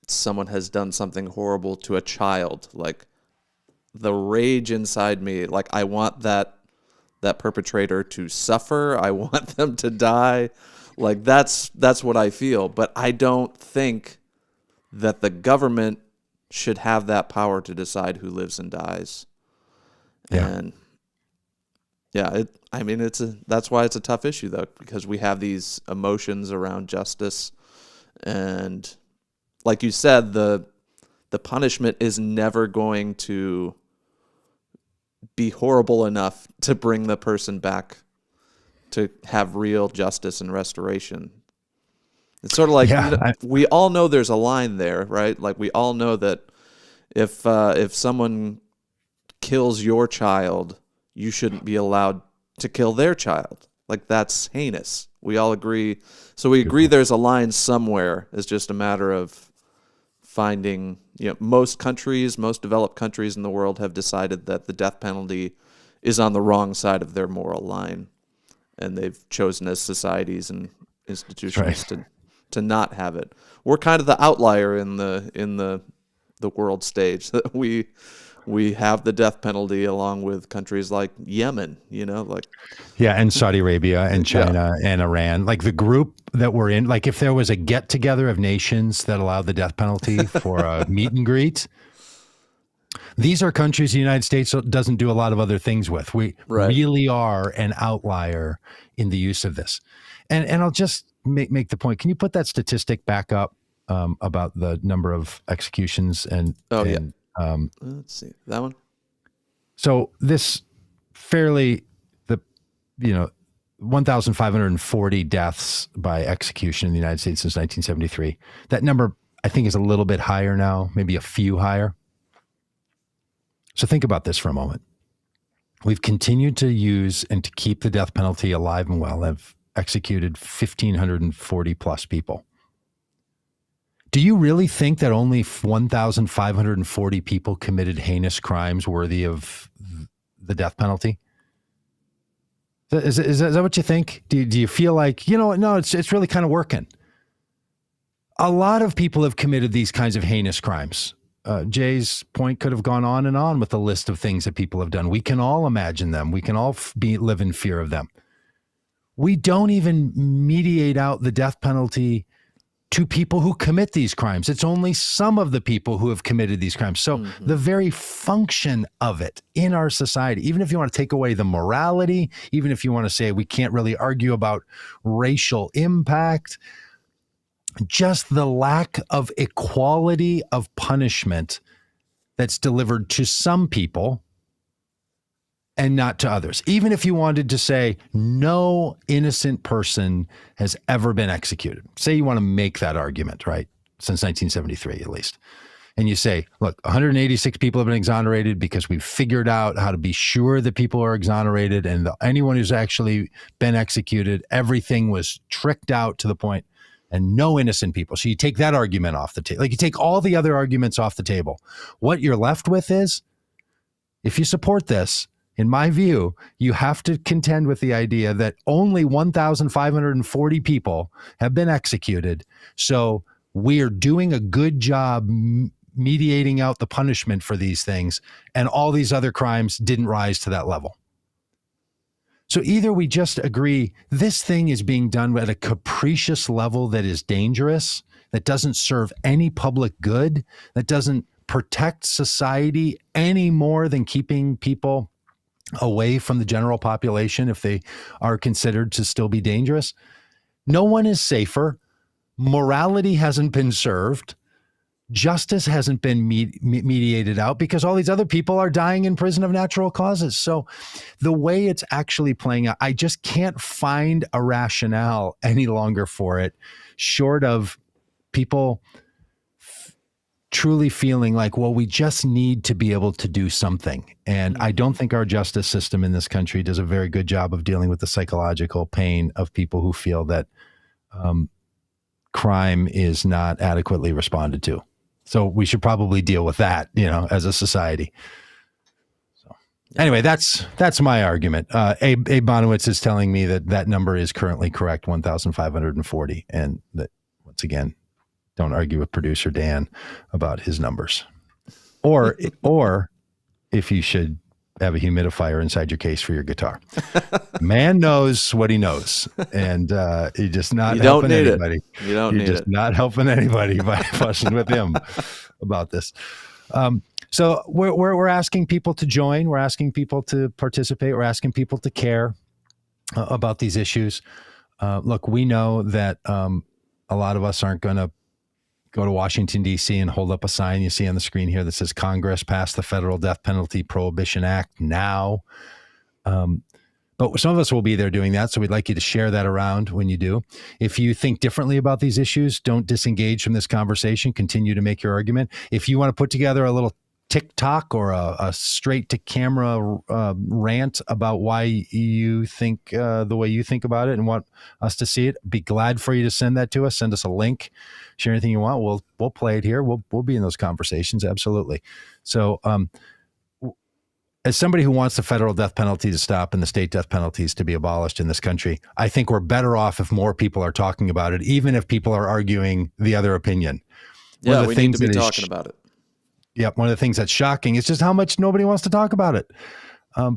someone has done something horrible to a child, like the rage inside me, like I want that perpetrator to suffer. I want them to die. Like that's what I feel. But I don't think that the government should have that power to decide who lives and dies. Yeah. And yeah, that's why it's a tough issue though, because we have these emotions around justice, and like you said, the punishment is never going to be horrible enough to bring the person back to have real justice and restoration. It's sort of like, we all know there's a line there, right? Like we all know that if someone kills your child, you shouldn't be allowed to kill their child. Like that's heinous. We all agree. So we agree there's a line somewhere. It's just a matter of finding, most developed countries in the world have decided that the death penalty is on the wrong side of their moral line. And they've chosen as societies and institutions to not have it. We're kind of the outlier in the world stage. We have the death penalty along with countries like Yemen, and Saudi Arabia and China and Iran. Like the group that we're in, like if there was a get together of nations that allowed the death penalty for a meet and greet, these are countries the United States doesn't do a lot of other things with. We really are an outlier in the use of this. And I'll just make the point. Can you put that statistic back up about the number of executions and let's see that one. So this 1,540 deaths by execution in the United States since 1973. That number, I think, is a little bit higher now, maybe a few higher. So think about this for a moment. We've continued to use and to keep the death penalty alive and well. Have executed 1,540 plus people. Do you really think that only 1,540 people committed heinous crimes worthy of the death penalty? Is that what you think? Do you feel like, no, it's really kind of working? A lot of people have committed these kinds of heinous crimes. Jay's point could have gone on and on with the list of things that people have done. We can all imagine them. We can all live in fear of them. We don't even mediate out the death penalty to people who commit these crimes. It's only some of the people who have committed these crimes. So the very function of it in our society, even if you want to take away the morality, even if you want to say we can't really argue about racial impact, just the lack of equality of punishment that's delivered to some people and not to others. Even if you wanted to say no innocent person has ever been executed. Say you want to make that argument, right? Since 1973, at least. And you say, look, 186 people have been exonerated because we've figured out how to be sure that people are exonerated, and anyone who's actually been executed, everything was tricked out to the point, and no innocent people. So you take that argument off the table. Like you take all the other arguments off the table. What you're left with is, if you support this, in my view, you have to contend with the idea that only 1,540 people have been executed. So we are doing a good job mediating out the punishment for these things, and all these other crimes didn't rise to that level. So either we just agree this thing is being done at a capricious level that is dangerous, that doesn't serve any public good, that doesn't protect society any more than keeping people away from the general population if they are considered to still be dangerous. No one is safer. Morality hasn't been served. Justice hasn't been mediated out because all these other people are dying in prison of natural causes. So the way it's actually playing out, I just can't find a rationale any longer for it, short of people truly feeling like, well, we just need to be able to do something. And I don't think our justice system in this country does a very good job of dealing with the psychological pain of people who feel that crime is not adequately responded to. So we should probably deal with that, as a society. So anyway, that's my argument. Abe Abanowicz is telling me that number is currently correct, 1,540. And that, once again, don't argue with producer Dan about his numbers, or if you should have a humidifier inside your case for your guitar. Man knows what he knows, and you're just not helping anybody. You're just not helping anybody by fussing with him about this. So we're asking people to join. We're asking people to participate. We're asking people to care about these issues. Look, we know that a lot of us aren't going to go to Washington, D.C. and hold up a sign you see on the screen here that says Congress passed the Federal Death Penalty Prohibition Act now. But some of us will be there doing that, so we'd like you to share that around when you do. If you think differently about these issues, don't disengage from this conversation. Continue to make your argument. If you want to put together a little TikTok or a straight-to-camera rant about why you think the way you think about it and want us to see it, be glad for you to send that to us. Send us a link. Share anything you want. We'll play it here. We'll be in those conversations. Absolutely. So as somebody who wants the federal death penalty to stop and the state death penalties to be abolished in this country, I think we're better off if more people are talking about it, even if people are arguing the other opinion. Yeah, we need to be talking about it. Yeah, one of the things that's shocking is just how much nobody wants to talk about it. I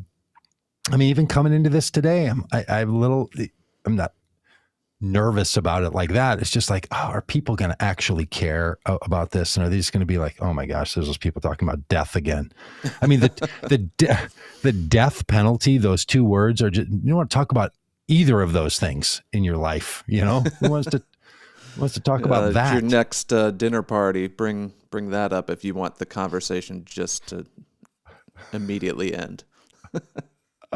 mean, even coming into this today, I'm not nervous about it like that. It's just like, are people going to actually care about this? And are they just going to be like, oh my gosh, there's those people talking about death again? I mean, the death penalty, those two words are just, you don't want to talk about either of those things in your life. Who wants to talk about that? Your next dinner party, bring that up if you want the conversation just to immediately end.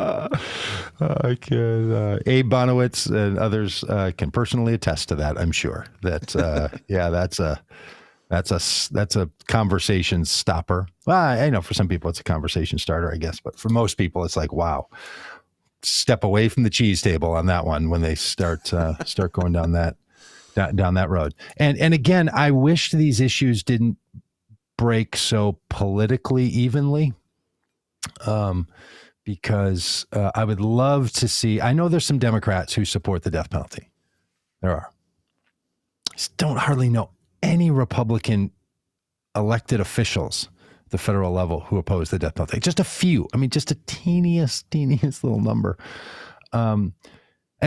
I can. Abe Abanowicz and others can personally attest to that. I'm sure that that's a conversation stopper. Well, I know for some people it's a conversation starter, I guess, but for most people it's like, wow, step away from the cheese table on that one when they start going down that road. And again, I wish these issues didn't break so politically evenly. Because I would love to see, I know there's some Democrats who support the death penalty. There are. I just don't hardly know any Republican elected officials at the federal level who oppose the death penalty. Just a few. I mean, just a teeniest little number. And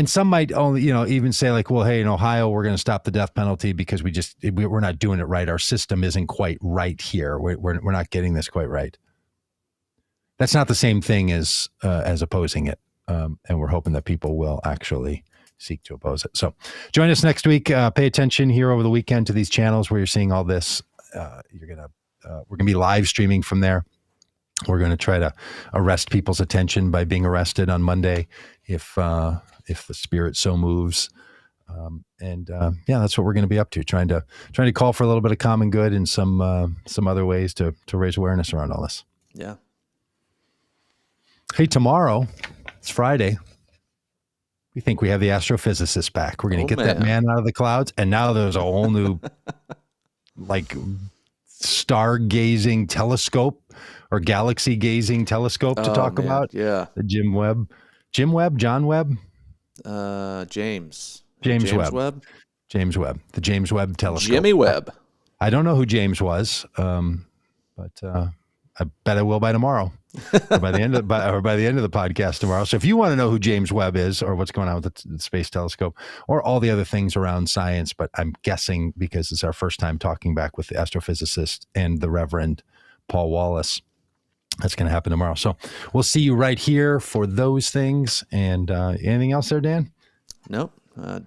some might only, even say like, well, hey, in Ohio, we're going to stop the death penalty because we're not doing it right. Our system isn't quite right here. We're not getting this quite right. That's not the same thing as opposing it, and we're hoping that people will actually seek to oppose it. So join us next week. Pay attention here over the weekend to these channels where you're seeing all this. We're gonna be live streaming from there. We're going to try to arrest people's attention by being arrested on Monday if the spirit so moves. That's what we're going to be up to, trying to call for a little bit of common good and some other ways to raise awareness around all this. Yeah. Hey, tomorrow, it's Friday. We think we have the astrophysicist back. We're going to get that man out of the clouds. And now there's a whole new, stargazing telescope or galaxy gazing telescope to talk about. Yeah. The John Webb? James Webb. The James Webb telescope. Jimmy Webb. I don't know who James was, but I bet I will by tomorrow. or by the end of the podcast tomorrow. So if you want to know who James Webb is or what's going on with the space telescope or all the other things around science, but I'm guessing because it's our first time talking back with the astrophysicist and the Reverend Paul Wallace, that's going to happen tomorrow. So we'll see you right here for those things. And anything else there, Dan? Nope.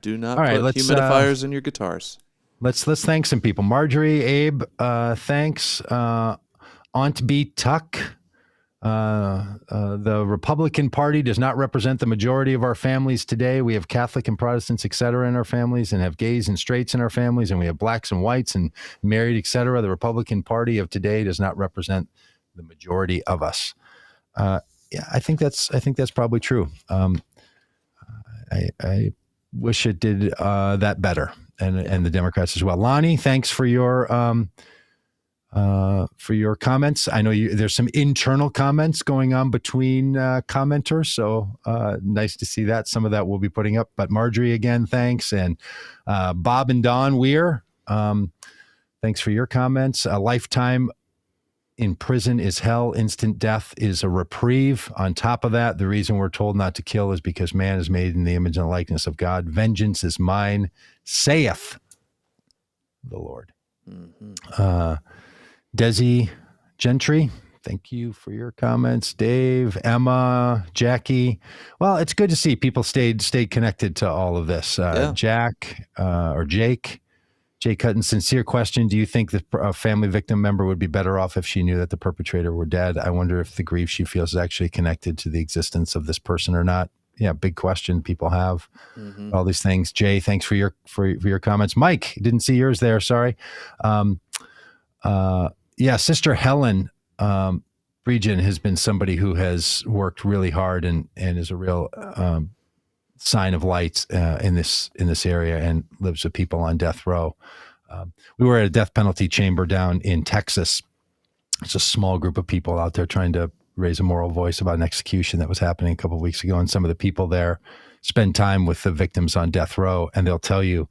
Do not put humidifiers in your guitars. Let's thank some people. Marjorie, Abe, thanks. Aunt B. Tuck. The Republican Party does not represent the majority of our families today. We have Catholic and Protestants, et cetera, in our families, and have gays and straights in our families, and we have blacks and whites and married, et cetera. The Republican Party of today does not represent the majority of us. Yeah, I think that's probably true. I wish it did that better, and the Democrats as well. Lonnie, thanks for your comments. I know there's some internal comments going on between commenters, so nice to see that. Some of that we'll be putting up. But Marjorie, again, thanks. And Bob and Don Weir, thanks for your comments. A lifetime in prison is hell. Instant death is a reprieve. On top of that, the reason we're told not to kill is because man is made in the image and likeness of God. Vengeance is mine, saith the Lord. Mm-hmm. Desi Gentry, thank you for your comments. Dave, Emma, Jackie. Well, it's good to see people stayed connected to all of this. Jack or Jake Hutton, sincere question. Do you think that a family victim member would be better off if she knew that the perpetrator were dead? I wonder if the grief she feels is actually connected to the existence of this person or not. Yeah, big question people have. Mm-hmm. All these things. Jay, thanks for your comments. Mike, didn't see yours there. Sorry. Sister Helen Bregan has been somebody who has worked really hard and is a real sign of light in this area and lives with people on death row. We were at a death penalty chamber down in Texas. It's a small group of people out there trying to raise a moral voice about an execution that was happening a couple of weeks ago. And some of the people there spend time with the victims on death row, and they'll tell you,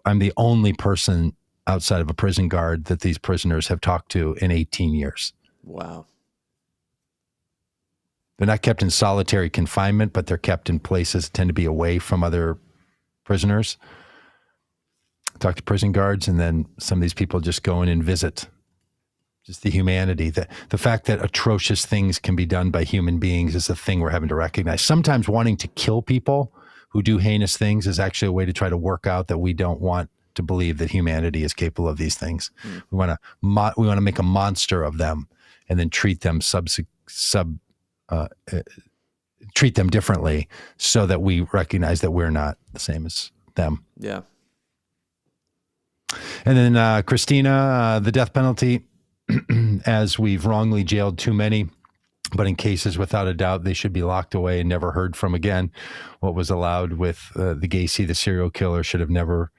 I'm the only person outside of a prison guard that these prisoners have talked to in 18 years. Wow. They're not kept in solitary confinement, but they're kept in places that tend to be away from other prisoners. Talk to prison guards, and then some of these people just go in and visit. Just the humanity, the fact that atrocious things can be done by human beings is a thing we're having to recognize. Sometimes wanting to kill people who do heinous things is actually a way to try to work out that we don't want to believe that humanity is capable of these things. Mm. We want to make a monster of them and then treat them treat them differently so that we recognize that we're not the same as them. Yeah. And then Christina, the death penalty, as we've wrongly jailed too many, but in cases without a doubt they should be locked away and never heard from again. What was allowed with the Gacy, the serial killer, should have never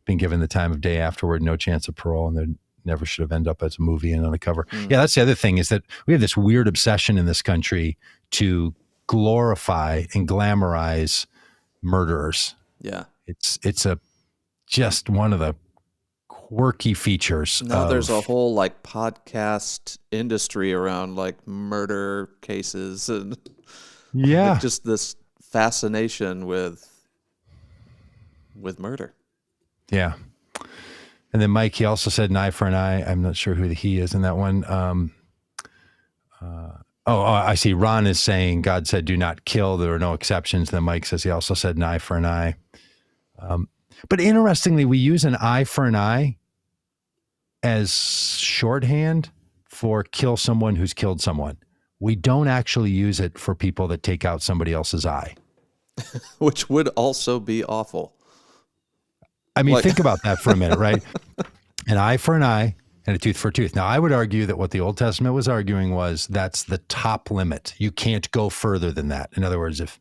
been given the time of day afterward, no chance of parole, and there never should have ended up as a movie and on a cover. Mm. Yeah, that's the other thing, is that we have this weird obsession in this country to glorify and glamorize murderers. Yeah. It's just one of the quirky features. Now there's a whole podcast industry around murder cases and just this fascination with murder. Yeah. And then Mike, he also said an eye for an eye. I'm not sure who the he is in that one. I see. Ron is saying God said, do not kill. There are no exceptions. Then Mike says he also said an eye for an eye. But interestingly, we use an eye for an eye as shorthand for kill someone who's killed someone. We don't actually use it for people that take out somebody else's eye. Which would also be awful. I mean, think about that for a minute, right? An eye for an eye and a tooth for a tooth. Now, I would argue that what the Old Testament was arguing was that's the top limit. You can't go further than that. In other words, if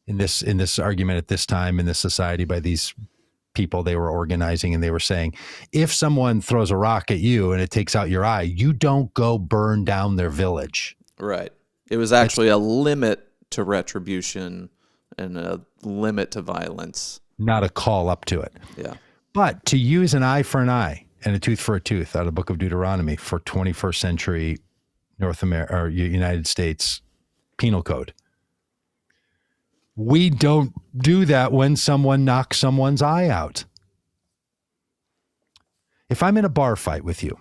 in this argument at this time in this society by these people, they were organizing and they were saying, if someone throws a rock at you and it takes out your eye, you don't go burn down their village. Right. It was actually a limit to retribution and a limit to violence. Not a call up to it. Yeah. But to use an eye for an eye and a tooth for a tooth out of the book of Deuteronomy for 21st century North America or United States penal code, we don't do that when someone knocks someone's eye out. If I'm in a bar fight with you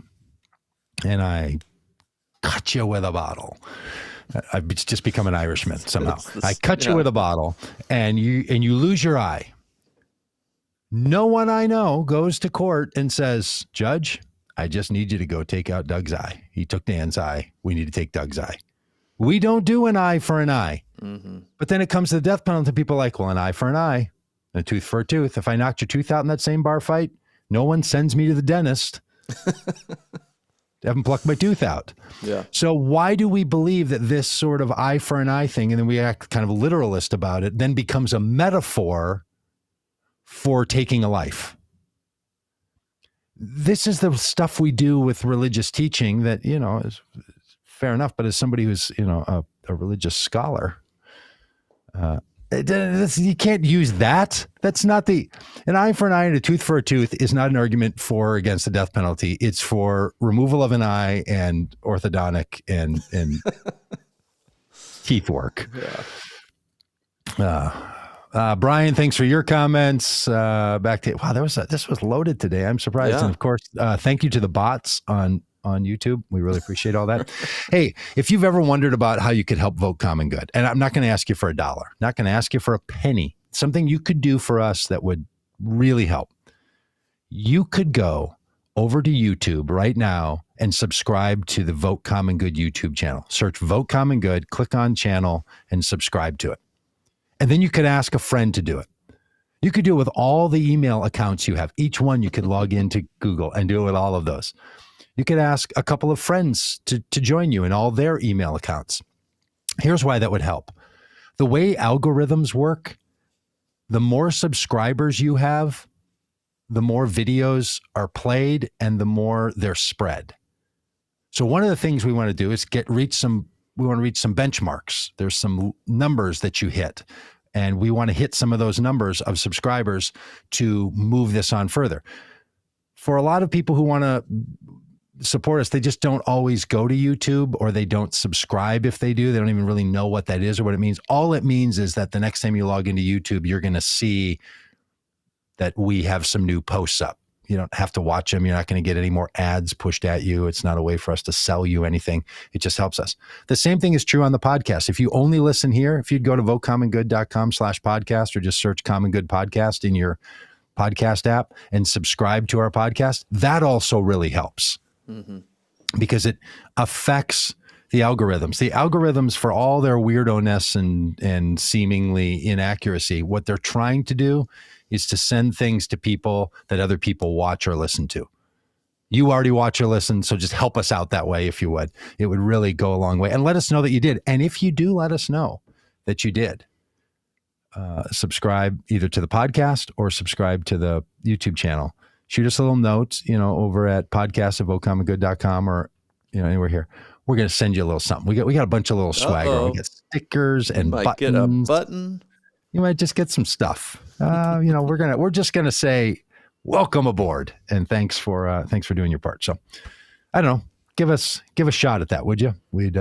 and I cut you with a bottle, I've just become an Irishman somehow. I cut you with a bottle and you lose your eye. No one I know goes to court and says, Judge, I just need you to go take out Doug's eye. He took Dan's eye. We need to take Doug's eye. We don't do an eye for an eye. Mm-hmm. But then it comes to the death penalty. People are like, well, an eye for an eye, and a tooth for a tooth. If I knocked your tooth out in that same bar fight, no one sends me to the dentist to have him pluck my tooth out. Yeah. So why do we believe that this sort of eye for an eye thing, and then we act kind of literalist about it, then becomes a metaphor for taking a life? This is the stuff we do with religious teaching that, is fair enough. But as somebody who's, a religious scholar, you can't use that. That's not an eye for an eye and a tooth for a tooth is not an argument for or against the death penalty. It's for removal of an eye and orthodontic and teeth work. Yeah. Brian, thanks for your comments. Back to wow, this was loaded today. I'm surprised. Yeah. And of course, thank you to the bots on YouTube. We really appreciate all that. Hey, if you've ever wondered about how you could help vote common good, and I'm not going to ask you for $1, not going to ask you for a penny, something you could do for us that would really help. You could go over to YouTube right now and subscribe to the Vote Common Good YouTube channel. Search Vote Common Good, click on channel, and subscribe to it. And then you could ask a friend to do it. You could do it with all the email accounts you have. Each one you could log into Google and do it with all of those. You could ask a couple of friends to join you in all their email accounts. Here's why that would help. The way algorithms work, the more subscribers you have, the more videos are played and the more they're spread. So one of the things we want to do is reach some benchmarks. There's some numbers that you hit, and we want to hit some of those numbers of subscribers to move this on further. For a lot of people who want to support us, they just don't always go to YouTube, or they don't subscribe. If they do, they don't even really know what that is or what it means. All it means is that the next time you log into YouTube, you're going to see that we have some new posts up. You don't have to watch them. You're not going to get any more ads pushed at you. It's not a way for us to sell you anything. It just helps us. The same thing is true on the podcast. If you only listen here, if you'd go to votecommongood.com/podcast or just search Common Good Podcast in your podcast app and subscribe to our podcast, that also really helps. Mm-hmm. Because it affects the algorithms. The algorithms, for all their weirdo-ness and seemingly inaccuracy, what they're trying to do is to send things to people that other people watch or listen to. You already watch or listen, so just help us out that way if you would. It would really go a long way. And let us know that you did. And if you do, let us know that you did. Subscribe either to the podcast or subscribe to the YouTube channel. Shoot us a little note, over at podcast@votecommongood.com or, anywhere here. We're going to send you a little something. We got a bunch of little swagger. We got stickers and buttons. Get a button. You might just get some stuff. We're just gonna say welcome aboard and thanks for doing your part. So I don't know, give a shot at that, would you? We'd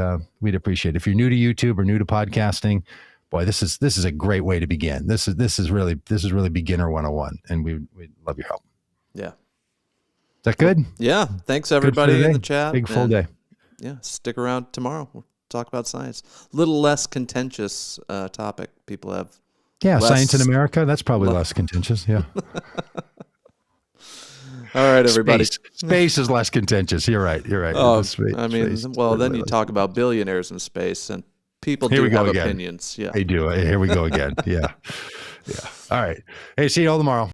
appreciate it. If you're new to YouTube or new to podcasting, boy, this is a great way to begin. This is really beginner 101, and we'd love your help. Yeah. Is that good? Yeah. Thanks everybody in the chat. Big full day. Yeah. Stick around tomorrow. We'll talk about science. A little less contentious topic. People have. Yeah, science in America, that's probably less contentious, yeah. All right, everybody. Space is less contentious. You're right. Oh, then you talk about billionaires in space, and people do have opinions. Yeah, they do. Here we go again. Yeah. All right. Hey, see you all tomorrow.